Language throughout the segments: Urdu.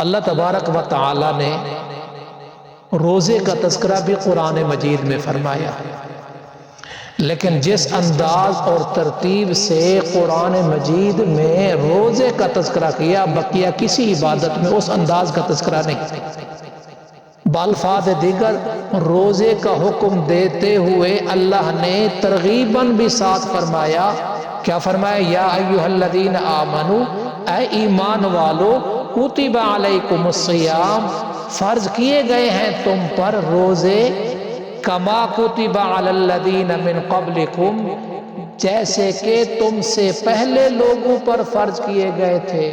اللہ تبارک و تعالی نے روزے کا تذکرہ بھی قرآن مجید میں فرمایا، لیکن جس انداز اور ترتیب سے قرآن مجید میں روزے کا تذکرہ کیا، بقیہ کسی عبادت میں اس انداز کا تذکرہ نہیں۔ بالفاظ دیگر روزے کا حکم دیتے ہوئے اللہ نے ترغیباً بھی ساتھ فرمایا، کیا فرمایا؟ یا ایھا الذین آمنو، اے ایمان والو، کتب علیکم الصیام، فرض کیے گئے ہیں تم پر روزے، کما کتب علی الذین من قبلکم، جیسے کہ تم سے پہلے لوگوں پر فرض کیے گئے تھے۔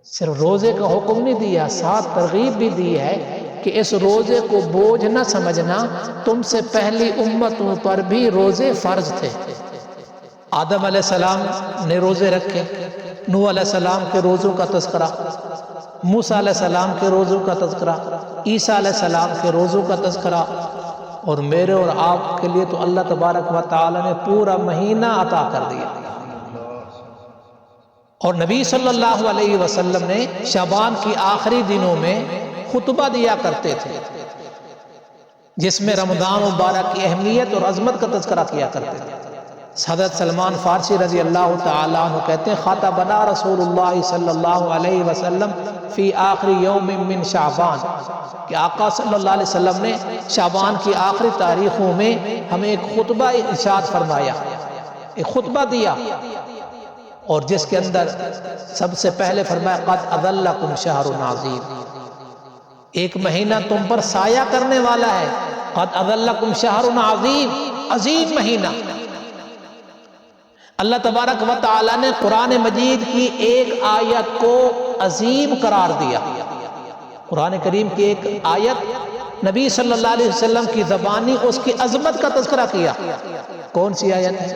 صرف روزے کا حکم نہیں دیا، ساتھ ترغیب بھی دی ہے کہ اس روزے کو بوجھ نہ سمجھنا، تم سے پہلی امتوں پر بھی روزے فرض تھے۔ آدم علیہ السلام نے روزے رکھے، نوح علیہ السلام کے روزوں کا تذکرہ، موسیٰ علیہ السلام کے روزوں کا تذکرہ، عیسیٰ علیہ السلام کے روزوں کا تذکرہ، اور میرے اور آپ کے لیے تو اللہ تبارک و تعالی نے پورا مہینہ عطا کر دیا۔ اور نبی صلی اللہ علیہ وسلم نے شعبان کی آخری دنوں میں خطبہ دیا کرتے تھے، جس میں رمضان مبارک کی اہمیت اور عظمت کا تذکرہ کیا کرتے تھے۔ حضرت سلمان فارسی رضی اللہ تعالیٰ عنہ کہتے ہیں، خطبنا رسول اللہ صلی اللہ علیہ وسلم فی آخری یوم من شعبان، کہ آقا صلی اللہ علیہ وسلم نے شعبان کی آخری تاریخوں میں ہمیں ایک خطبہ ارشاد فرمایا، ایک خطبہ دیا، اور جس کے اندر سب سے پہلے فرمایا قد اظلکم شہر عظیم، ایک مہینہ تم پر سایہ کرنے والا ہے، قد اظلکم شہر عظیم، عظیم مہینہ۔ اللہ تبارک و تعالی نے قرآن مجید کی ایک آیت کو عظیم قرار دیا، قرآن کریم کی ایک آیت نبی صلی اللہ علیہ وسلم کی زبانی اس کی عظمت کا تذکرہ کیا۔ کون سی آیت ہے؟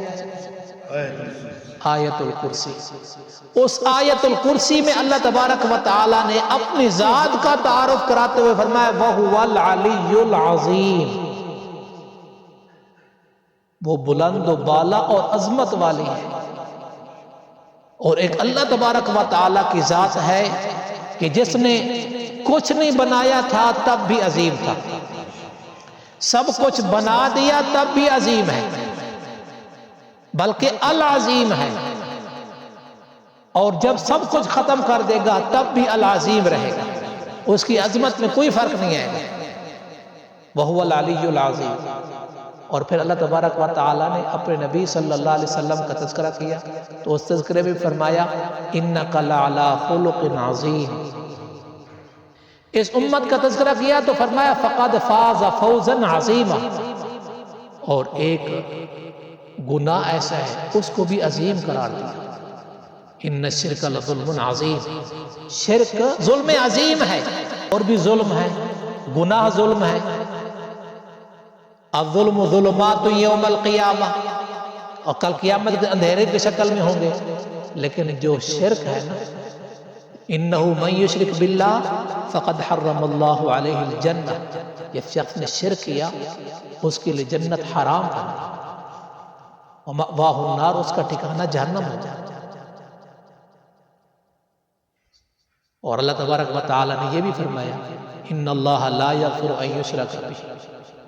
آیت الکرسی۔ اس آیت الکرسی میں اللہ تبارک و تعالی نے اپنی ذات کا تعارف کراتے ہوئے فرمایا وَهُوَ الْعَلِيُّ الْعَظِيمُ، وہ بلند و بالا اور عظمت والی ہے۔ اور ایک اللہ تبارک و تعالی کی ذات ہے کہ جس نے کچھ نہیں بنایا تھا تب بھی عظیم تھا، سب کچھ بنا دیا تب بھی عظیم ہے، بلکہ العظیم ہے، اور جب سب کچھ ختم کر دے گا تب بھی العظیم رہے گا، اس کی عظمت میں کوئی فرق نہیں آئے گا۔ وَهُوَ الْعَلِيُّ الْعَظِيمُ۔ اور پھر اللہ تبارک و تعالی نے اپنے نبی صلی اللہ علیہ وسلم کا تذکرہ کیا، تو اس تذکرے میں فرمایا اِنَّكَ لَعَلَىٰ خُلُقٍ عَظِيمٍ۔ اس امت کا تذکرہ کیا تو فرمایا فَقَدْ فَازَ فَوْزًا عَظِيمًا، اور ایک گناہ ایسا ہے اس کو بھی عظیم قرار دیا، اِنَّ الشِّرْكَ لَظُلْمٌ عَظِيمٌ، شرک ظلم عظیم ہے، اور بھی ظلم ہے، گناہ ظلم ہے۔ الظلم ظلمات یوم القیامہ، اور کل قیامت کے اندھیرے کی شکل میں ہوں گے، لیکن جو شرک ہے نا، انہ من یشرک باللہ فقد حرم اللہ علیہ الجنہ، یہ شخص نے شرک کیا اس کے لیے جنت حرام ہے، ومأواہ النار، اس کا ٹھکانہ جہنم ہو جائے۔ اور اللہ تبارک و تعالی نے یہ بھی فرمایا ان اللہ لا یغفر ان یشرک بہ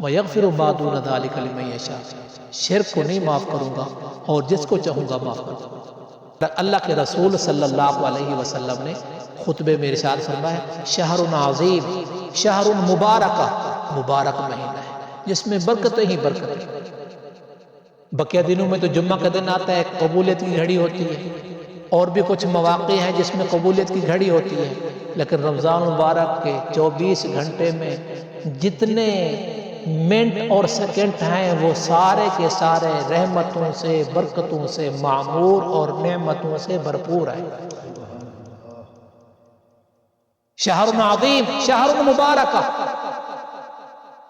وَيَغْفِرُ مَا دُونَ ذَلِكَ لِمَن يَشَاءُ، شرک کو نہیں معاف کروں گا اور جس کو چاہوں گا معاف کروں گا۔ اللہ کے رسول صلی اللہ علیہ وسلم نے خطبے میں ارشاد فرمایا شہر عظیم، شہر مبارکہ، مبارک مہینہ ہے جس میں برکتیں ہی برکتیں۔ بقیہ دنوں میں تو جمعہ کا دن آتا ہے، قبولیت کی گھڑی ہوتی ہے، اور بھی کچھ مواقع ہیں جس میں قبولیت کی گھڑی ہوتی ہے، لیکن رمضان مبارک کے 24 گھنٹے میں جتنے منٹ اور سیکنڈ ہیں وہ سارے کے سارے رحمتوں سے، برکتوں سے معمور اور نعمتوں سے بھرپور ہیں۔ شہر عظیم، شہر مبارکہ،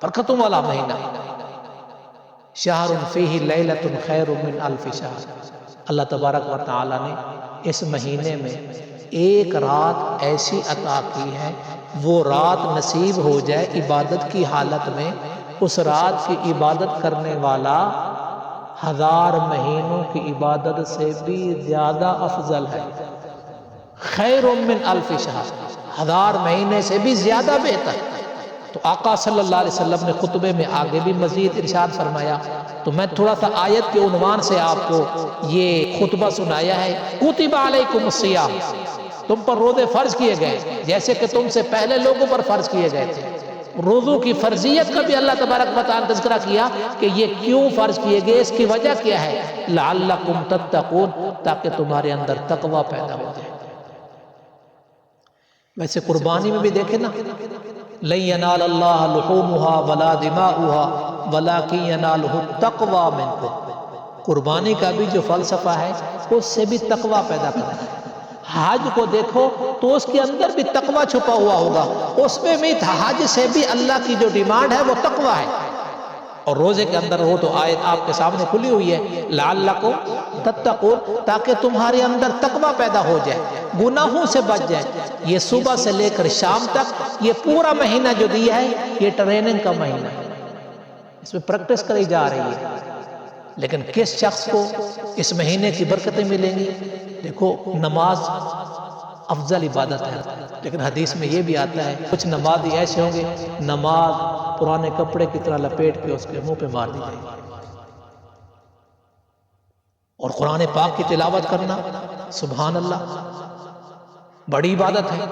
برکتوں والا مہینہ، شہر فیہ لیلۃ خیر من الف شہر۔ اللہ تبارک و تعالی نے اس مہینے میں ایک رات ایسی عطا کی ہے، وہ رات نصیب ہو جائے عبادت کی حالت میں، اس رات کی عبادت کرنے والا 1000 مہینوں کی عبادت سے بھی زیادہ افضل ہے۔ خیر من الف شہر، 1000 مہینے سے بھی زیادہ بہتر۔ تو آقا صلی اللہ علیہ وسلم نے خطبے میں آگے بھی مزید ارشاد فرمایا، تو میں تھوڑا سا آیت کے عنوان سے آپ کو یہ خطبہ سنایا ہے۔ کتب علیکم الصیام، تم پر روزے فرض کیے گئے جیسے کہ تم سے پہلے لوگوں پر فرض کیے گئے تھے۔ روزوں کی فرضیت کا بھی اللہ تبارک و تعالیٰ نے تذکرہ کیا کہ یہ کیوں فرض کیے گئے، اس کی وجہ کیا ہے؟ لعلکم تتقون، تاکہ تمہارے اندر تقوی پیدا ہو جائے۔ ویسے قربانی میں بھی دیکھیں نا، لن ینال اللہ لحومها ولا دماؤها ولکن ینالہ التقوی منکم، قربانی کا بھی جو فلسفہ ہے اس سے بھی تقوی پیدا کرنا ہے۔ حج کو دیکھو تو اس کے اندر بھی تقوی چھپا ہوا ہوگا، اس میں بھی حج سے بھی اللہ کی جو ڈیمانڈ ہے وہ تقوی ہے۔ اور روزے کے اندر وہ تو آیت آپ کے سامنے کھلی ہوئی ہے، لعلکم تتقون، تاکہ تمہارے اندر تقوی پیدا ہو جائے، گناہوں سے بچ جائے۔ یہ صبح سے لے کر شام تک یہ پورا مہینہ جو دیا ہے یہ ٹریننگ کا مہینہ ہے، اس میں پریکٹس کری جا رہی ہے۔ لیکن کس شخص کو اس مہینے کی برکتیں ملیں گی؟ دیکھو، نماز افضل عبادت ہے، لیکن حدیث میں یہ بھی آتا ہے کچھ نمازی ایسے ہوں گے نماز پرانے کپڑے کی طرح لپیٹ کے اس کے منہ پہ مار دی جائے گی۔ اور قرآن پاک کی تلاوت کرنا، سبحان اللہ، بڑی عبادت ہے۔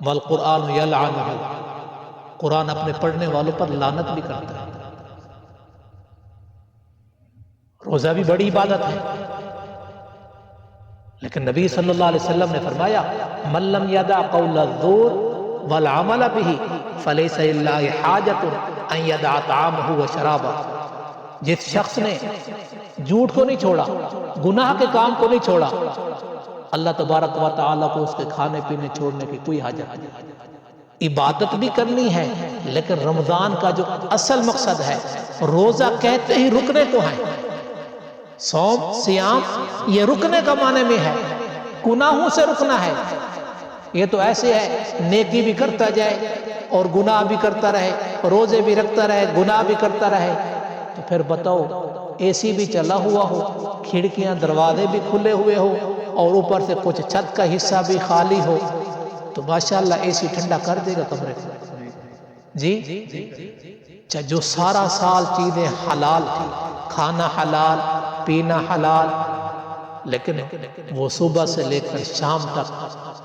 والقرآن یلعنہ، قرآن اپنے پڑھنے والوں پر لعنت بھی کرتا ہے۔ روزہ بھی بڑی عبادت ہے، لیکن نبی صلی اللہ علیہ وسلم نے فرمایا من لم یدع قول الزور والعمل به فلیس للہ حاجۃ ان یدع طعامہ وشرابہ، جس شخص نے جھوٹ کو نہیں چھوڑا، گناہ کے کام کو نہیں چھوڑا، اللہ تبارک و تعالیٰ کو اس کے کھانے پینے چھوڑنے کی کوئی حاجت نہیں۔ عبادت بھی کرنی ہے، لیکن رمضان کا جو اصل مقصد ہے، روزہ کہتے ہی رکنے کو ہے، صوم سیام یہ رکنے کا معنی میں ہے، گناہوں سے رکنا ہے۔ یہ تو ایسے ہے نیکی بھی کرتا جائے اور گناہ بھی کرتا رہے، روزے بھی رکھتا رہے، گناہ بھی کرتا رہے، تو پھر بتاؤ اے سی بھی چلا ہوا ہو، کھڑکیاں دروازے بھی کھلے ہوئے ہو، اور اوپر سے کچھ چھت کا حصہ بھی خالی ہو، تو ماشاءاللہ اے سی ٹھنڈا کر دے گا کمرے کو؟ جی، جو سارا سال چیزیں حلال تھی، کھانا حلال، پینا حلال، لیکن وہ صبح سے لے کر شام تک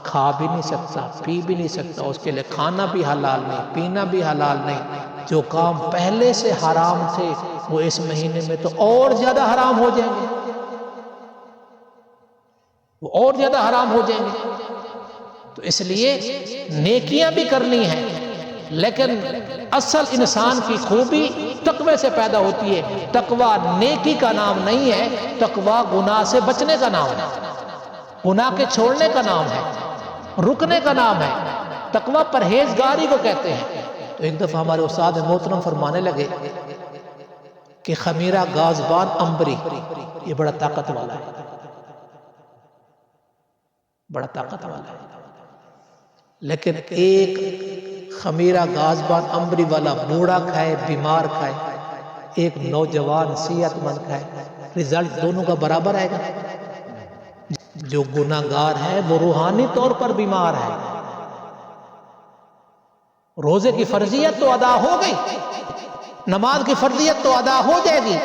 کھا بھی نہیں سکتا، پی بھی نہیں سکتا، اس کے لیے کھانا بھی حلال نہیں، پینا بھی حلال نہیں۔ جو کام پہلے سے حرام تھے وہ اس مہینے میں تو اور زیادہ حرام ہو جائیں گے، وہ اور زیادہ حرام ہو جائیں گے۔ تو اس لیے نیکیاں بھی کرنی ہیں، لیکن اصل انسان کی خوبی تقوی سے پیدا ہوتی ہے۔ تقوی نیکی کا نام نہیں ہے، تقوی گناہ سے بچنے کا نام ہے، گناہ کے چھوڑنے کا نام ہے، رکنے کا نام ہے۔ تقوی پرہیزگاری کو کہتے ہیں۔ تو ایک دفعہ ہمارے استاد محترم فرمانے لگے کہ خمیرہ گازبان عنبری یہ بڑا طاقت والا ہے، بڑا طاقت والا ہے، لیکن ایک خمیرہ گازبان عنبری والا بوڑھا کھائے، بیمار کھائے، ایک نوجوان صحت مند کھائے، رزلٹ دونوں کا برابر آئے گا؟ جو گناہگار ہے وہ روحانی طور پر بیمار ہے۔ روزے کی فرضیت تو ادا ہو گئی، نماز کی فرضیت تو ادا ہو جائے گی،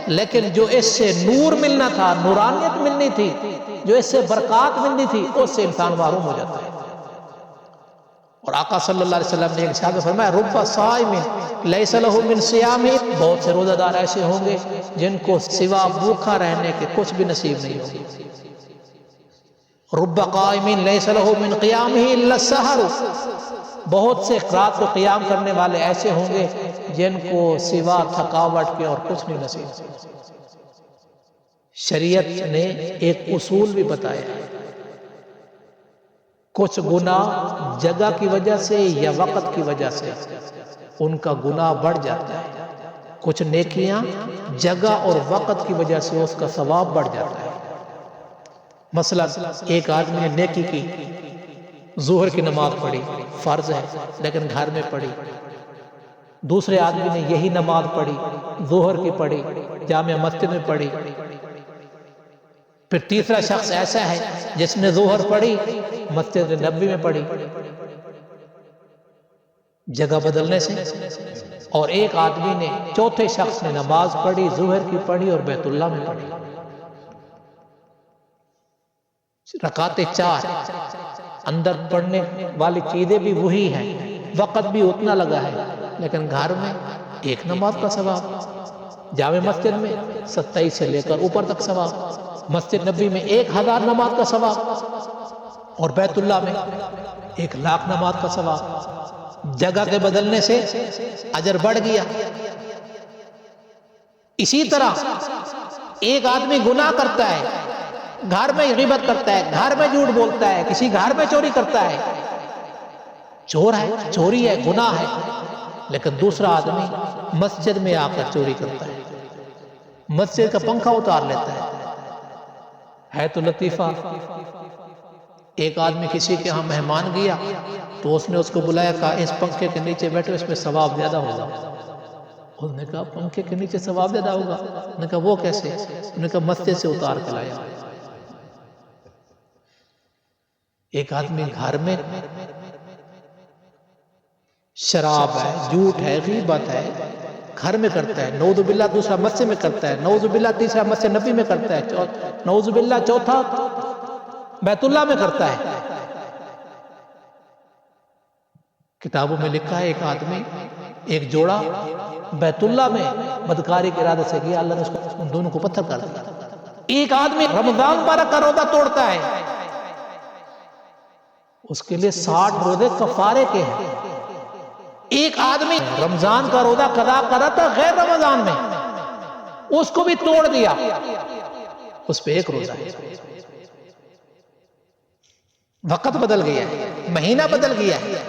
لیکن جو اس سے نور ملنا تھا، نورانیت ملنی تھی، جو اس سے برکات ملنی تھی، اس سے انسان محروم ہو جاتا ہے۔ اور آقا صلی اللہ علیہ وسلم نے ایک ارشاد میں فرمایا رب صائم لیس لہ من صیام، بہت سے روزہ دار ایسے ہوں گے جن کو سوا بھوکا رہنے کے کچھ بھی نصیب نہیں ہوگی۔ رب قائم لیس لہ من قیامہ الا السحر، بہت سے رات کو قیام کرنے والے ایسے ہوں گے جن کو سوا تھکاوٹ کے اور کچھ نہیں نصیب۔ شریعت نے ایک اصول بھی بتایا ہے، کچھ گناہ جگہ کی وجہ سے یا وقت کی وجہ سے ان کا گناہ بڑھ جاتا ہے، کچھ نیکیاں جگہ اور وقت کی وجہ سے اس کا ثواب بڑھ جاتا ہے۔ مثلا ایک آدمی نے نیکی کی، ظہر کی نماز پڑھی، فرض ہے لیکن گھر میں پڑھی، دوسرے آدمی نے یہی نماز پڑھی، ظہر کی پڑھی، جامع مسجد میں پڑھی، پھر تیسرا شخص ایسا ہے جس نے ظہر پڑھی مسجد نبوی میں پڑھی جگہ بدلنے سے، اور ایک آدمی نے چوتھے شخص نے نماز پڑھی ظہر کی پڑھی اور بیت اللہ میں پڑھی، رکعتیں 4، اندر پڑھنے والی چیزیں بھی وہی ہیں، وقت بھی اتنا لگا ہے، لیکن گھر میں ایک نماز کا ثواب، جامع مسجد میں 27 سے لے کر اوپر تک ثواب، مسجد نبی میں 1000 نماز کا ثواب، اور بیت اللہ میں 1,00,000 نماز کا ثواب۔ جگہ کے بدلنے سے اجر بڑھ گیا۔ اسی طرح ایک آدمی گناہ کرتا ہے، گھر میں غیبت کرتا ہے، گھر میں جھوٹ بولتا ہے، کسی گھر میں چوری کرتا ہے، چور ہے، چوری ہے، گناہ ہے، لیکن دوسرا آدمی مسجد میں آ کر چوری کرتا ہے، مسجد کا پنکھا اتار لیتا ہے تو لطیفہ۔ ایک آدمی کسی کے ہاں مہمان گیا تو اس نے اس کو بلایا، کہا اس پنکھے کے نیچے بیٹھو، اس میں ثواب زیادہ ہوگا۔ اس نے کہا پنکھے کے نیچے ثواب زیادہ ہوگا؟ اس نے کہا وہ کیسے؟ اس نے کہا مسجد سے اتار کے لایا۔ ایک آدمی گھر میں شراب ہے، جھوٹ ہے، غیبت ہے، گھر میں کرتا ہے، نعوذ باللہ، دوسرا مسجد میں کرتا ہے، نعوذ باللہ، تیسرا مسجد نبی میں کرتا ہے، نعوذ باللہ، چوتھا بیت اللہ میں کرتا ہے۔ کتابوں میں لکھا ہے ایک آدمی، ایک جوڑا بیت اللہ میں بدکاری کے ارادے سے گیا، اللہ نے ان دونوں کو پتھر کر دیا۔ ایک آدمی رمضان مبارک کا روزہ توڑتا ہے، اس کے لیے 60 روزے کفارے کے ہیں۔ ایک آدمی رمضان کا روزہ قضا کرا تھا غیر رمضان میں، اس کو بھی توڑ دیا، اس پہ 1 روزہ ہے۔ وقت بدل گیا ہے، مہینہ بدل گیا ہے،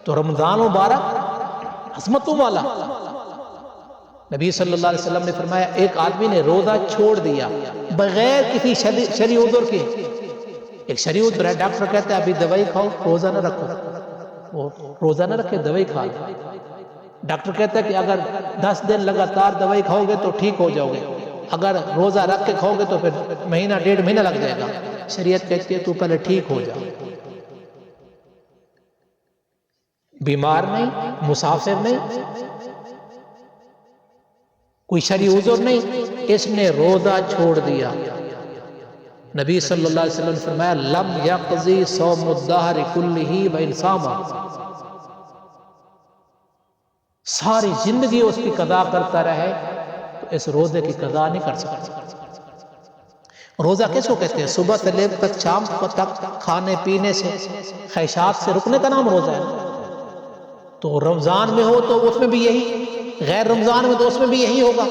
تو رمضان مبارک عظمتوں والا۔ نبی صلی اللہ علیہ وسلم نے فرمایا ایک آدمی نے روزہ چھوڑ دیا بغیر کسی شرعی عذر کے۔ ایک شرعی عذر ہے، ڈاکٹر کہتا ہے ابھی دوائی کھاؤ، روزہ نہ رکھو، وہ روزہ نہ رکھے، دوائی کھا لے۔ ڈاکٹر کہتا ہے کہ اگر 10 دن لگاتار دوائی کھاؤ گے تو ٹھیک ہو جاؤ گے، اگر روزہ رکھ کے کھاؤ گے تو پھر مہینہ 1.5 مہینہ لگ جائے گا۔ شریعت کہتی ہے تو پہلے ٹھیک ہو جاؤ، بیمار نہیں، مسافر نہیں، کوئی شرعی عذر نہیں، اس نے روزہ چھوڑ دیا۔ نبی صلی اللہ علیہ وسلم نے فرمایا لم یقضی صوم الدہر کلہ وان صام، ساری زندگی اس کی قضا کرتا رہے تو اس روزے کی قضا نہیں کر سکتا۔ روزہ کس کو کہتے ہیں؟ صبح سے لے کر شام تک کھانے پینے سے، خواہشات سے رکنے کا نام روزہ ہے۔ تو رمضان میں ہو تو اس میں بھی یہی، غیر رمضان میں تو اس میں بھی یہی ہوگا،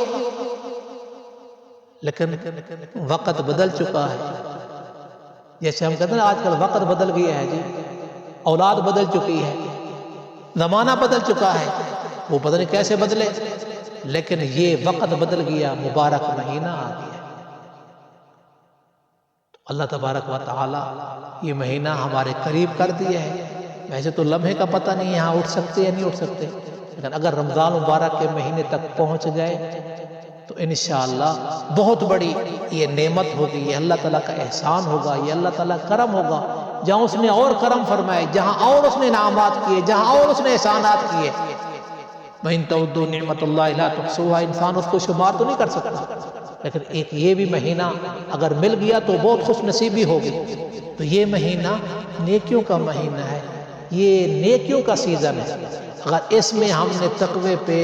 لیکن وقت بدل چکا ہے۔ جیسے ہم کہتے ہیں آج کل وقت بدل گیا ہے جی، اولاد بدل چکی ہے، زمانہ بدل چکا ہے، وہ پتہ نہیں کیسے بدلے، لیکن یہ وقت بدل گیا، مبارک مہینہ آ گیا۔ اللہ تبارک و تعالی یہ مہینہ ہمارے قریب کر دیا ہے۔ ویسے تو لمحے کا پتہ نہیں یہاں اٹھ سکتے یا نہیں اٹھ سکتے، لیکن اگر رمضان مبارک کے مہینے تک پہنچ گئے تو انشاءاللہ بہت بڑی یہ نعمت ہوگی، یہ اللہ تعالیٰ کا احسان ہوگا، یہ اللہ تعالیٰ کرم ہوگا۔ جہاں اس نے اور کرم فرمائے، جہاں اور اس نے انعامات کیے، جہاں اور اس نے احسانات کیے، وَإِن تَعُدُّوا نِعْمَتَ اللَّهِ لَا تُحْصُوهَا، انسان اس کو شمار تو نہیں کر سکتا، لیکن ایک یہ بھی مہینہ اگر مل گیا تو بہت خوش نصیبی ہوگی۔ تو یہ مہینہ نیکیوں کا مہینہ ہے، یہ نیکیوں کا سیزن ہے۔ اگر اس میں ہم نے تقوی پہ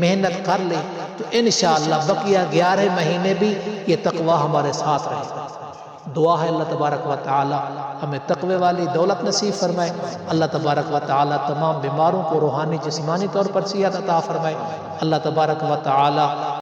محنت کر لی تو انشاءاللہ بقیہ 11 مہینے بھی یہ تقوی ہمارے ساتھ رہے گا۔ دعا ہے اللہ تبارک و تعالی ہمیں تقوی والی دولت نصیب فرمائے، اللہ تبارک و تعالی تمام بیماروں کو روحانی جسمانی طور پر صحت عطا فرمائے، اللہ تبارک و تعالی